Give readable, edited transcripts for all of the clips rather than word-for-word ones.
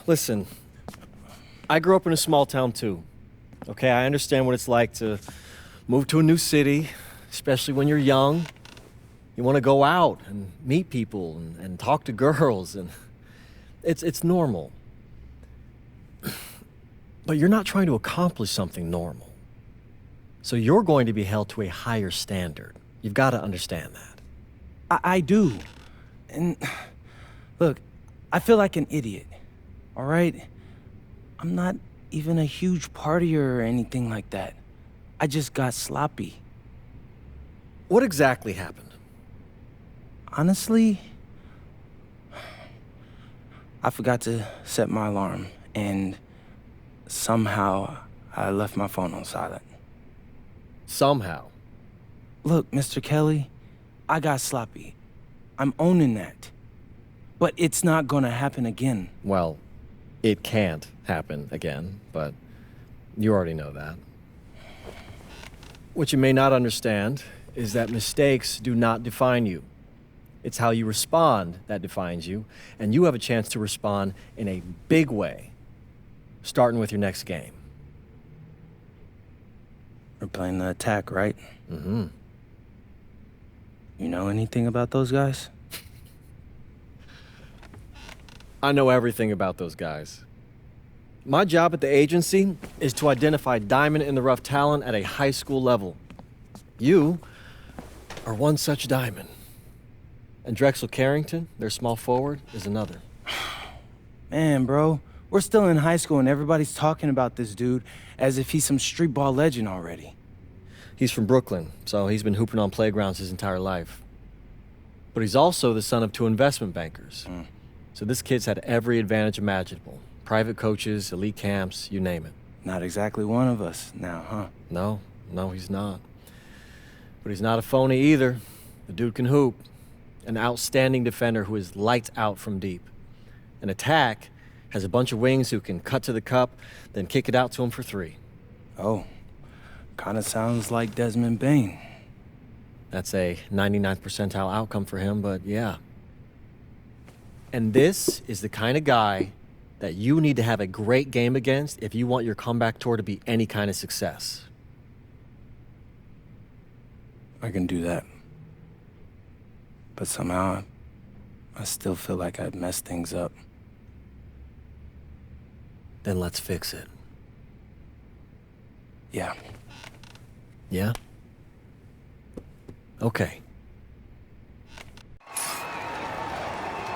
Listen, I grew up in a small town too. Okay, I understand what it's like to move to a new city, especially when you're young. You want to go out and meet people and talk to girls, and it's normal. But you're not trying to accomplish something normal. So you're going to be held to a higher standard. You've got to understand that. I do. And look, I feel like an idiot, all right? I'm not even a huge partier or anything like that. I just got sloppy. What exactly happened? Honestly, I forgot to set my alarm, and somehow I left my phone on silent. Somehow? Look, Mr. Kelly, I got sloppy. I'm owning that. But it's not gonna happen again. Well, it can't happen again, but you already know that. What you may not understand is that mistakes do not define you. It's how you respond that defines you, and you have a chance to respond in a big way, starting with your next game. We're playing the Attack, right? Mm-hmm. You know anything about those guys? I know everything about those guys. My job at the agency is to identify diamond-in-the-rough talent at a high school level. You are one such diamond. And Drexel Carrington, their small forward, is another. Man, bro, we're still in high school and everybody's talking about this dude as if he's some street ball legend already. He's from Brooklyn, so he's been hooping on playgrounds his entire life. But he's also the son of two investment bankers. So this kid's had every advantage imaginable. Private coaches, elite camps, you name it. Not exactly one of us now, huh? No, he's not. But he's not a phony either. The dude can hoop. An outstanding defender who is lights out from deep. An Attack has a bunch of wings who can cut to the cup, then kick it out to him for three. Oh, kind of sounds like Desmond Bain. That's a 99th percentile outcome for him, but yeah. And this is the kind of guy that you need to have a great game against if you want your comeback tour to be any kind of success. I can do that. But somehow, I still feel like I'd messed things up. Then let's fix it. Yeah. Yeah? Okay.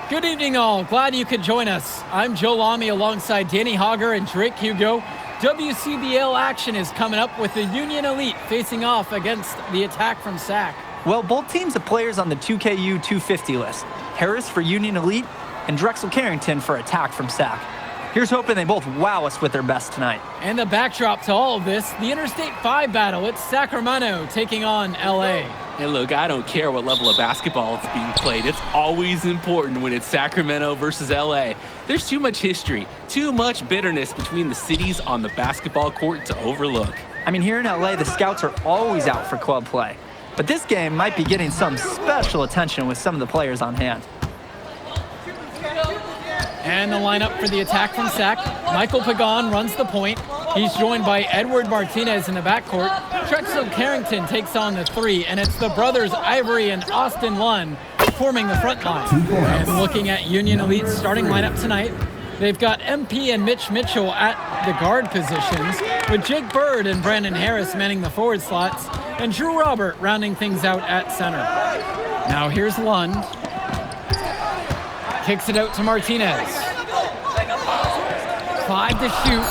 Good evening, all. Glad you could join us. I'm Joe Lamy alongside Danny Hogger and Drake Hugo. WCBL action is coming up with the Union Elite facing off against the Attack from SAC. Well, both teams have players on the 2KU 250 list. Harris for Union Elite and Drexel Carrington for Attack from SAC. Here's hoping they both wow us with their best tonight. And the backdrop to all of this, the Interstate 5 battle. It's Sacramento taking on LA. And look, I don't care what level of basketball it's being played. It's always important when it's Sacramento versus LA. There's too much history, too much bitterness between the cities on the basketball court to overlook. I mean, here in LA, the scouts are always out for club play. But this game might be getting some special attention with some of the players on hand. And the lineup for the Attack from SAC. Michael Pagan runs the point. He's joined by Edward Martinez in the backcourt. Drexel Carrington takes on the three, and it's the brothers Ivory and Austin Lunn forming the front line. And looking at Union Elite's starting lineup tonight, they've got MP and Mitch Mitchell at the guard positions, with Jake Bird and Brandon Harris manning the forward slots, and Drew Robert rounding things out at center. Now here's Lund. Kicks it out to Martinez. 5 to shoot.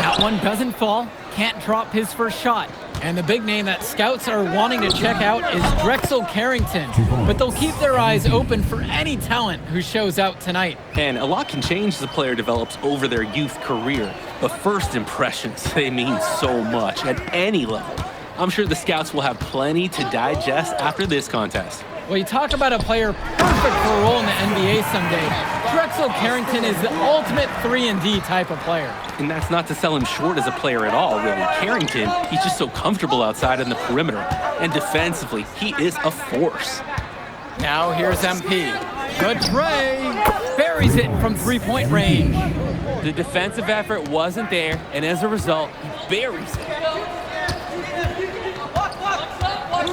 That one doesn't fall. Can't drop his first shot. And the big name that scouts are wanting to check out is Drexel Carrington. But they'll keep their eyes open for any talent who shows out tonight. And a lot can change as a player develops over their youth career. But first impressions, they mean so much at any level. I'm sure the scouts will have plenty to digest after this contest. Well, you talk about a player perfect for a role in the NBA someday. Drexel Carrington is the ultimate 3-and-D type of player. And that's not to sell him short as a player at all, really. Carrington, he's just so comfortable outside in the perimeter. And defensively, he is a force. Now here's MP. Good tray. Buries buries it from three-point range. The defensive effort wasn't there, and as a result, he buries it.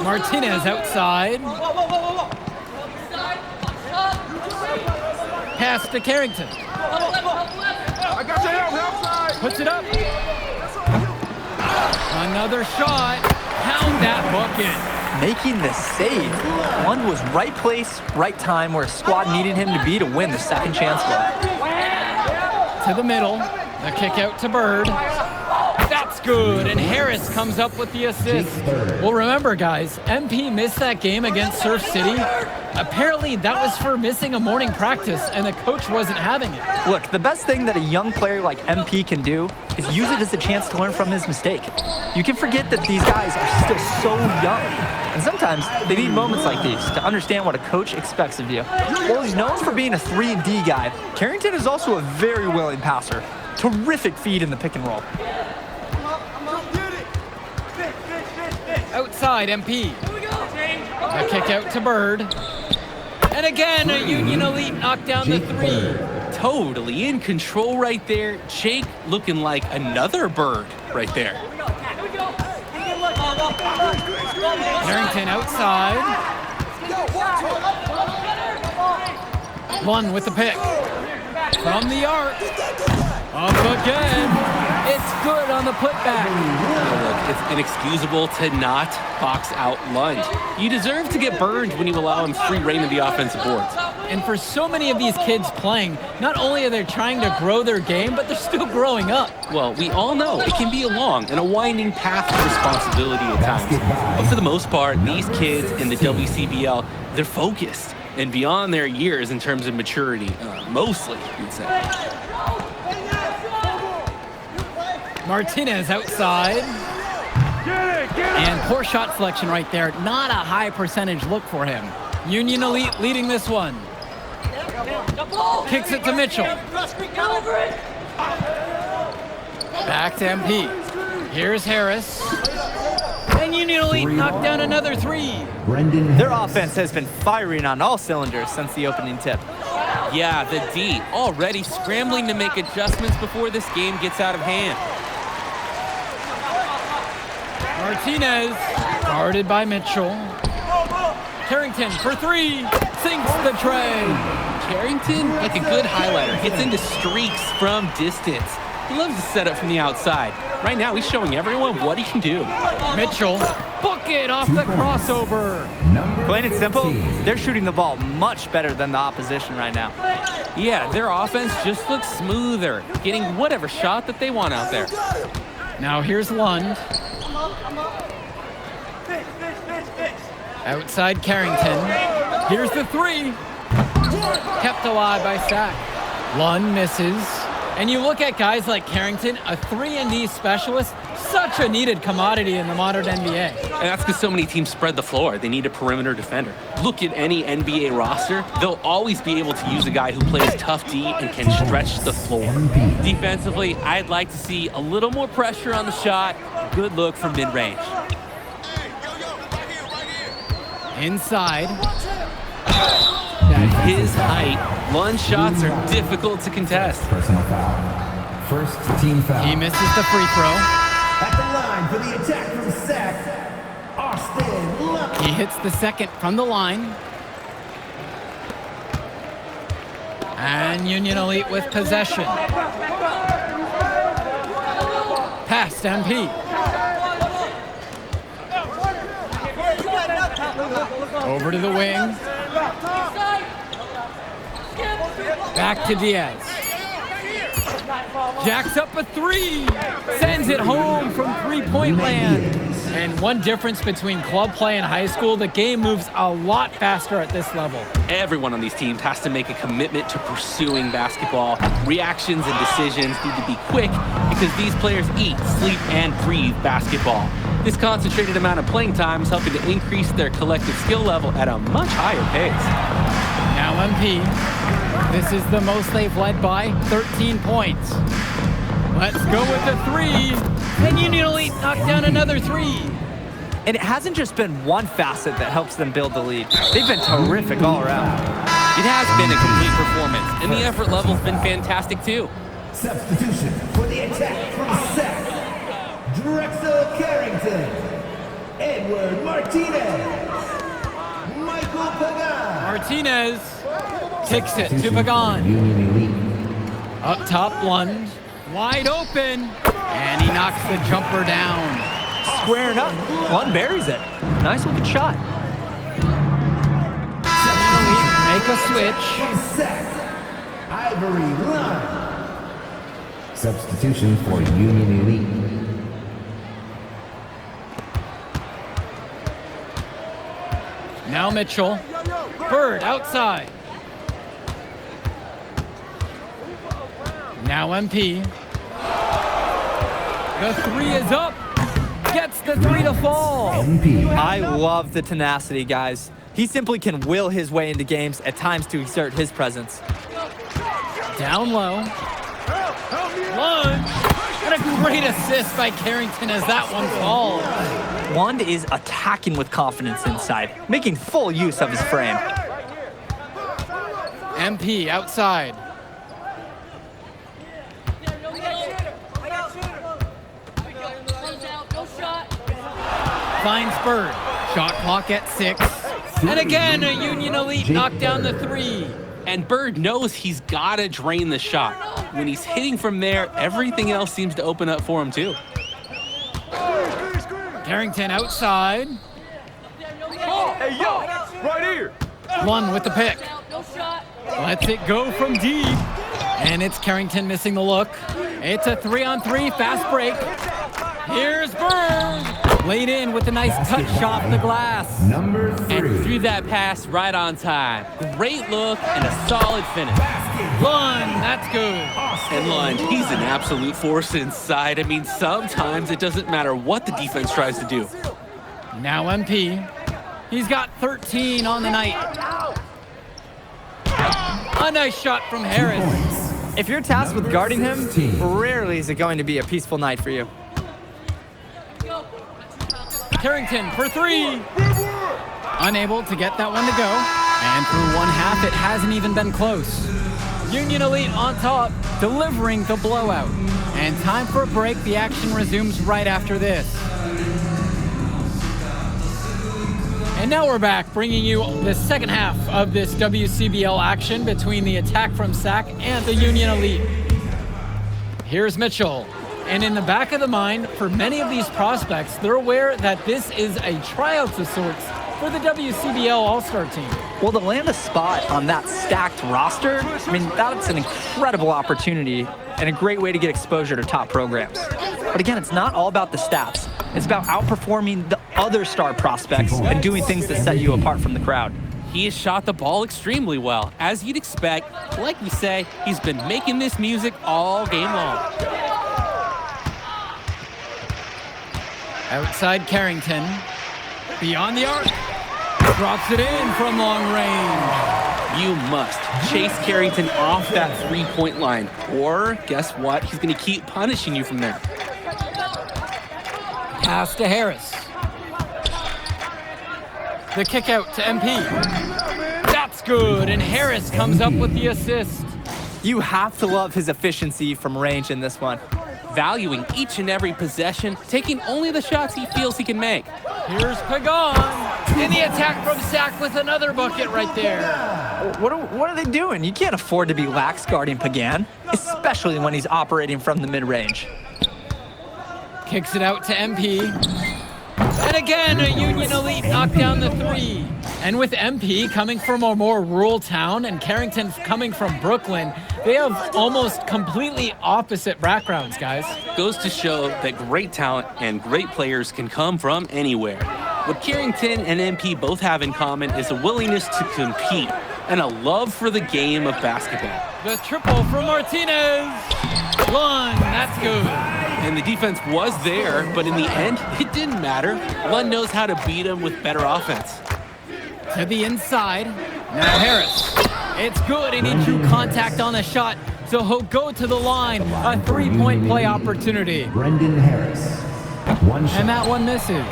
Martinez outside. Pass to Carrington. Puts it up. Another shot. Pound that bucket. Making the save. One was right place, right time where his squad needed him to be to win the second chance goal. To the middle. The kick out to Bird. That's good. And Harris comes up with the assist. Well, remember, guys, MP missed that game against Surf City. Apparently, that was for missing a morning practice, and the coach wasn't having it. Look, the best thing that a young player like MP can do is use it as a chance to learn from his mistake. You can forget that these guys are still so young. And sometimes they need moments like these to understand what a coach expects of you. While he's known for being a 3-and-D guy, Carrington is also a very willing passer. Terrific feed in the pick and roll. Outside, MP. A kick out to Bird. And again, a Union Elite knocked down the three. Totally in control right there. Jake looking like another Bird right there. Carrington outside. One with the pick. From the arc. Up again. It's good on the putback. Look, it's inexcusable to not box out Lund. You deserve to get burned when you allow him free reign of the offensive boards. And for so many of these kids playing, not only are they trying to grow their game, but they're still growing up. Well, we all know it can be a long and a winding path to responsibility at times. But for the most part, these kids in the WCBL, they're focused and beyond their years in terms of maturity, mostly, you'd say. Martinez outside. And poor shot selection right there. Not a high percentage look for him. Union Elite leading this one. Kicks it to Mitchell. Back to MP. Here's Harris. And Union Elite knocked down another three. Their offense has been firing on all cylinders since the opening tip. Yeah, the D already scrambling to make adjustments before this game gets out of hand. Martinez, guarded by Mitchell. Carrington for three, sinks the tray. Carrington, like a good highlighter, gets into streaks from distance. He loves to set up from the outside. Right now, he's showing everyone what he can do. Mitchell, bucket off the crossover. Plain and simple, they're shooting the ball much better than the opposition right now. Yeah, their offense just looks smoother, getting whatever shot that they want out there. Now here's Lund. Outside Carrington. Here's the three. Kept alive by Sack. Lund misses. And you look at guys like Carrington, a 3-and-D specialist, such a needed commodity in the modern NBA. And that's because so many teams spread the floor. They need a perimeter defender. Look at any NBA roster. They'll always be able to use a guy who plays tough D and can stretch the floor. Defensively, I'd like to see a little more pressure on the shot. Good look from mid-range. Inside. At his height, Lund's shots are difficult to contest. Personal foul. First team foul. He misses the free throw. At the line for the attack from Sac, Austin Lucky. He hits the second from the line. And Union Elite with possession. Pass to MP. Over to the wing. Back to Diaz. Jacks up a three. Sends it home from three-point land. And one difference between club play and high school, the game moves a lot faster at this level. Everyone on these teams has to make a commitment to pursuing basketball. Reactions and decisions need to be quick because these players eat, sleep, and breathe basketball. This concentrated amount of playing time is helping to increase their collective skill level at a much higher pace. Now MP. This is the most they've led by, 13 points. Let's go with the three. And Union Elite knocked down another three. And it hasn't just been one facet that helps them build the lead. They've been terrific all around. It has been a complete performance, and the effort level's been fantastic too. Substitution for the attack from Sac. Drexel Carrington. Edward Martinez. Michael Pagan. Martinez kicks it to Pagan. Union Elite. Up top lunge, wide open, and he knocks the jumper down. Squaring up. One buries it. Nice looking shot. Make a switch. Sac. Ivory Line. Substitution for Union Elite. Now Mitchell. Bird outside. Now MP. The three is up. Gets the three to fall. MP. I love the tenacity, guys. He simply can will his way into games at times to exert his presence. Down low. Lunge. And a great assist by Carrington as that one falls. Lund is attacking with confidence inside, making full use of his frame. MP outside. Finds Bird. Shot clock at 6. And again, a Union Elite knocked down the 3. And Bird knows he's got to drain the shot. When he's hitting from there, everything else seems to open up for him too. Carrington outside. Hey, yo, right here. One with the pick. Lets it go from deep. And it's Carrington missing the look. It's a 3-on-3 fast break. Here's Bird. Laid in with a nice touch off the glass. Number 3. And threw that pass right on time. Great look and a solid finish. Lund, that's good. And Lund, he's an absolute force inside. I mean, sometimes it doesn't matter what the defense tries to do. Now MP. He's got 13 on the night. A nice shot from Harris. If you're tasked with guarding him, rarely is it going to be a peaceful night for you. Carrington for 3. Unable to get that one to go. And through one half, it hasn't even been close. Union Elite on top, delivering the blowout. And time for a break. The action resumes right after this. And now we're back, bringing you the second half of this WCBL action between the Attack from Sac and the Union Elite. Here's Mitchell. And in the back of the mind, for many of these prospects, they're aware that this is a tryout of sorts for the WCBL All-Star team. Well, to land a spot on that stacked roster, I mean, that's an incredible opportunity and a great way to get exposure to top programs. But again, it's not all about the stats. It's about outperforming the other star prospects and doing things that set you apart from the crowd. He has shot the ball extremely well. As you'd expect, like we say, he's been making this music all game long. Outside Carrington, beyond the arc, drops it in from long range. You must chase Carrington off that three-point line, or guess what? He's going to keep punishing you from there. Pass to Harris. The kick out to MP. That's good, and Harris comes up with the assist. You have to love his efficiency from range in this one. Valuing each and every possession, taking only the shots he feels he can make. Here's Pagan, and the Attack from Sac with another bucket right there. What are they doing? You can't afford to be lax guarding Pagan, especially when he's operating from the mid-range. Kicks it out to MP. And again, a Union Elite knocked down the 3. And with MP coming from a more rural town and Carrington coming from Brooklyn, they have almost completely opposite backgrounds, guys. Goes to show that great talent and great players can come from anywhere. What Carrington and MP both have in common is a willingness to compete and a love for the game of basketball. The triple from Martinez. Lund, that's good. And the defense was there, but in the end, it didn't matter. Lund knows how to beat him with better offense. To the inside. Now Harris. It's good, and he drew contact on the shot, so he'll go to the line. A three-point play opportunity. Brendan Harris. One shot. And that one misses.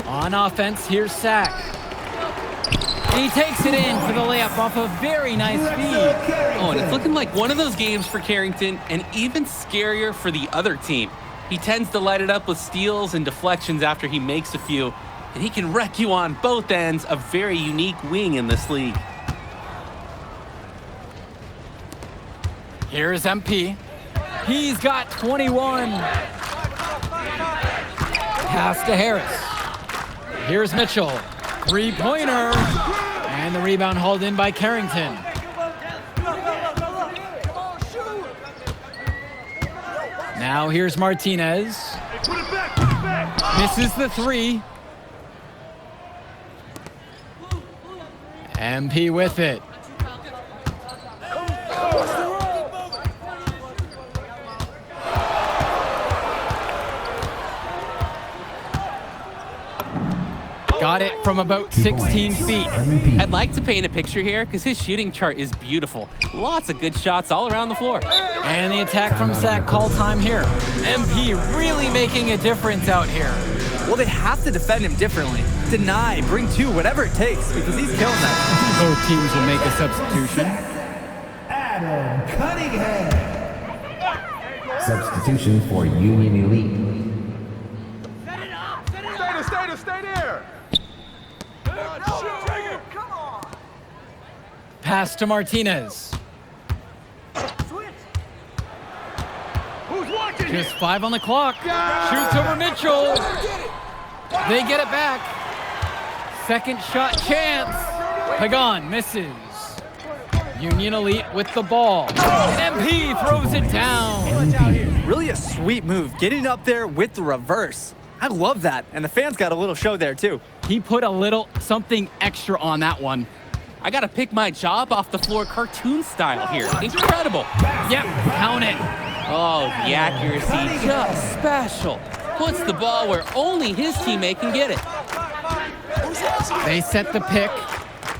On offense, here's Sac. And he takes it in for the layup off a very nice feed. Oh, and it's looking like one of those games for Carrington, and even scarier for the other team. He tends to light it up with steals and deflections after he makes a few, and he can wreck you on both ends, a very unique wing in this league. Here's MP. He's got 21. Pass to Harris. Here's Mitchell. Three-pointer. And the rebound hauled in by Carrington. Now here's Martinez. Misses the three. MP with it. Got it from about 16 feet. I'd like to paint a picture here because his shooting chart is beautiful. Lots of good shots all around the floor. And the attack from Sac call time here. MP really making a difference out here. Well, they have to defend him differently. Deny, bring two, whatever it takes, because he's killing them. Both teams will make a substitution. Adam Cunningham. Substitution for Union Elite. Stay there. Pass to Martinez. Who's watching? Just 5 on the clock. Shoots over Mitchell. They get it back. Second shot chance. Pagan misses. Union Elite with the ball. And MP throws it down. Really a sweet move, getting up there with the reverse. I love that, and the fans got a little show there too. He put a little something extra on that one. I got to pick my job off the floor cartoon style here. Incredible. Yep, count it. Oh, the accuracy, just special. Puts the ball where only his teammate can get it. They set the pick.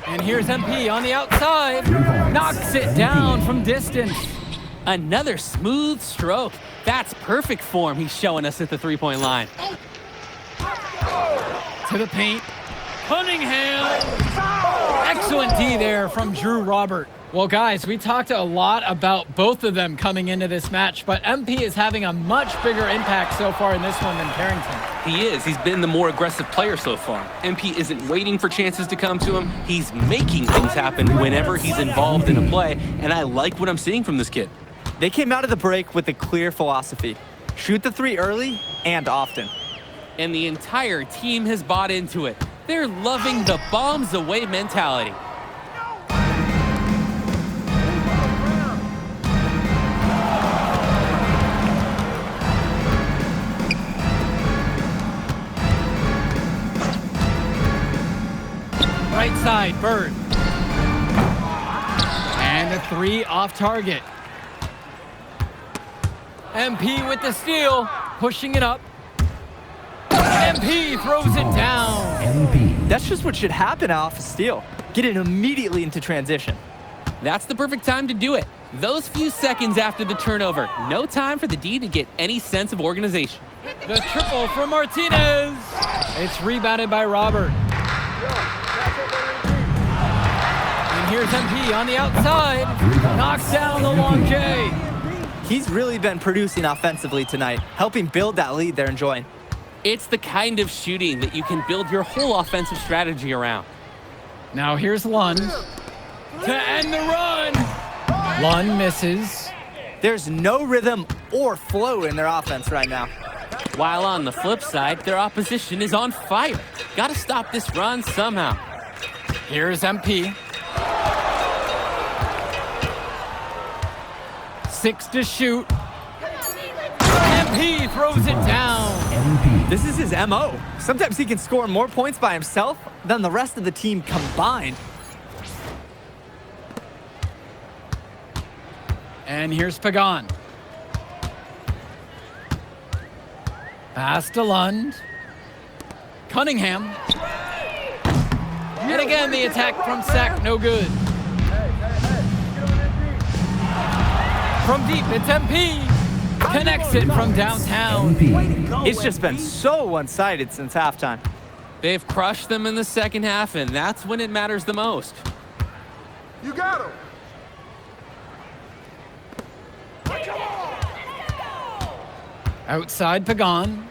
And here's MP on the outside. Knocks it down from distance. Another smooth stroke. That's perfect form he's showing us at the three-point line. To the paint. Cunningham. Excellent D there from Drew Robert. Well, guys, we talked a lot about both of them coming into this match, but MP is having a much bigger impact so far in this one than Carrington. He is. He's been the more aggressive player so far. MP isn't waiting for chances to come to him. He's making things happen whenever he's involved in a play, and I like what I'm seeing from this kid. They came out of the break with a clear philosophy. Shoot the three early and often. And the entire team has bought into it. They're loving the bombs away mentality. Right side, Bird. And a three off target. MP with the steal, pushing it up. MP throws it down. That's just what should happen off a steal. Get it immediately into transition. That's the perfect time to do it. Those few seconds after the turnover, no time for the D to get any sense of organization. The triple from Martinez. It's rebounded by Robert. And here's MP on the outside. Knocks down the long J. He's really been producing offensively tonight, helping build that lead they're enjoying. It's the kind of shooting that you can build your whole offensive strategy around. Now here's Lund to end the run. Lund misses. There's no rhythm or flow in their offense right now. While on the flip side, their opposition is on fire. Got to stop this run somehow. Here's MP. 6 to shoot. MP throws it down. This is his MO. Sometimes he can score more points by himself than the rest of the team combined. And here's Pagan. Pass to Lund. Cunningham. And again, the attack from Sac, no good. From deep, it's MP. Connects it from downtown. It's just been so one-sided since halftime. They've crushed them in the second half, and that's when it matters the most. You got him. Outside Pagan.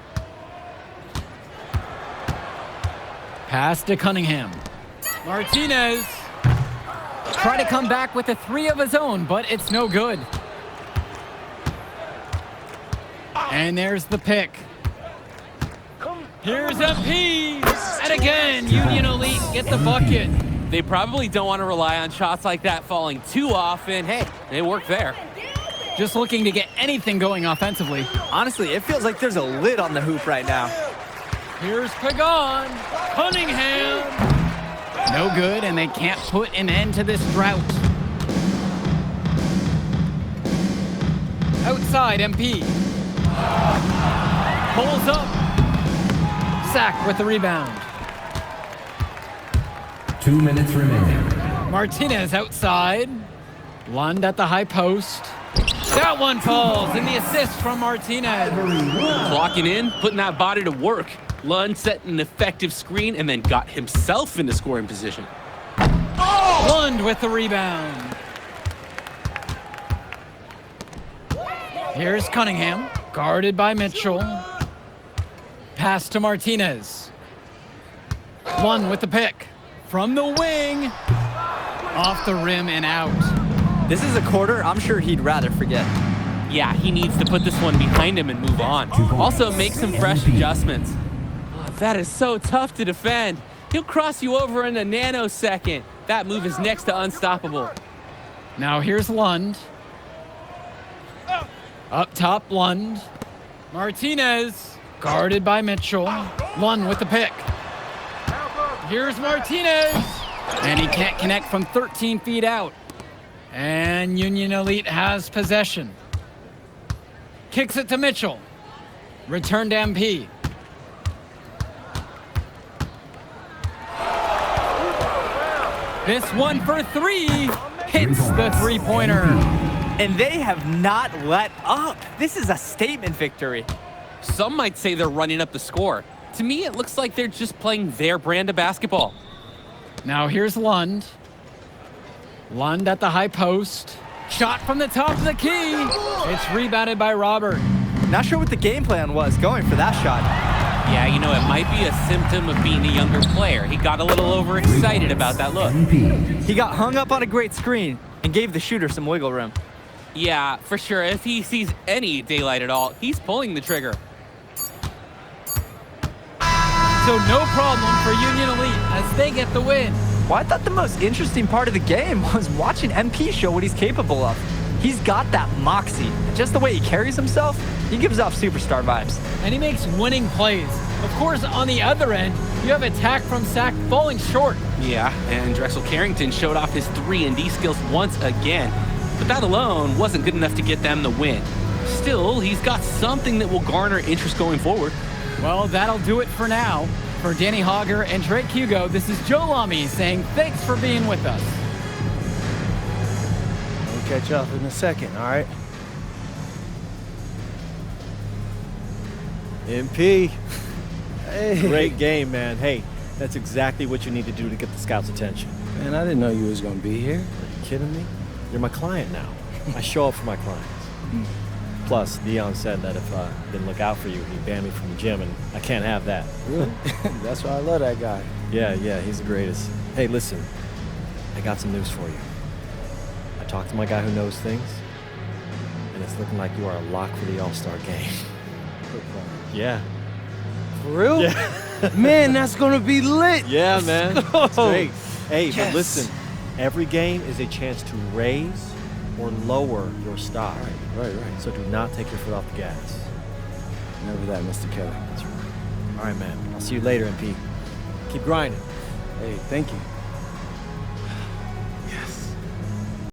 Pass to Cunningham. Martinez. Try to come back with a 3 of his own, but it's no good. And there's the pick. Here's MP. And again, Union Elite get the bucket. They probably don't want to rely on shots like that falling too often. Hey, they work there. Just looking to get anything going offensively. Honestly, it feels like there's a lid on the hoop right now. Here's Pagan. Cunningham. No good, and they can't put an end to this drought. Outside, MP. Pulls up. Sack with the rebound. 2 minutes remaining. Martinez outside. Lund at the high post. That one falls, and the assist from Martinez. Clocking in, putting that body to work. Lund set an effective screen and then got himself into scoring position. Lund with the rebound. Here's Cunningham, guarded by Mitchell. Pass to Martinez. Lund with the pick. From the wing. Off the rim and out. This is a quarter I'm sure he'd rather forget. Yeah, he needs to put this one behind him and move on. Also, make some fresh adjustments. Oh, that is so tough to defend. He'll cross you over in a nanosecond. That move is next to unstoppable. Now here's Lund. Up top, Lund. Martinez, guarded by Mitchell. Lund with the pick. Here's Martinez. And he can't connect from 13 feet out. And Union Elite has possession. Kicks it to Mitchell. Return to MP. This one for 3. Hits the three-pointer. And they have not let up. This is a statement victory. Some might say they're running up the score. To me, it looks like they're just playing their brand of basketball. Now here's Lund. Lund at the high post. Shot from the top of the key. It's rebounded by Robert. Not sure what the game plan was going for that shot. Yeah, you know, it might be a symptom of being a younger player. He got a little overexcited about that look. He got hung up on a great screen and gave the shooter some wiggle room. Yeah, for sure. If he sees any daylight at all, he's pulling the trigger. So no problem for Union Elite as they get the win. Well, I thought the most interesting part of the game was watching MP show what he's capable of. He's got that moxie. Just the way he carries himself, he gives off superstar vibes. And he makes winning plays. Of course, on the other end, you have Attack from Sack falling short. Yeah, and Drexel Carrington showed off his 3-and-D skills once again. But that alone wasn't good enough to get them the win. Still, he's got something that will garner interest going forward. Well, that'll do it for now. For Danny Hogger and Drake Hugo, this is Joe Lamy saying thanks for being with us. We'll catch up in a second, all right? MP. Hey. Great game, man. Hey, that's exactly what you need to do to get the scouts' attention. Man, I didn't know you was gonna be here. Are you kidding me? You're my client now. I show up for my clients. Plus, Dion said that if I didn't look out for you, he'd ban me from the gym, and I can't have that. Really? That's why I love that guy. Yeah, he's the greatest. Hey, listen, I got some news for you. I talked to my guy who knows things, and it's looking like you are a lock for the All-Star game. Yeah. For real? Yeah. Man, that's gonna be lit. Yeah, man. It's great. Hey, Yes. but listen, every game is a chance to raise or lower your stock. Right. So do not take your foot off the gas. Never that, Mr. Kelly. That's right. All right, man. I'll see you later, MP. Keep grinding. Hey, thank you.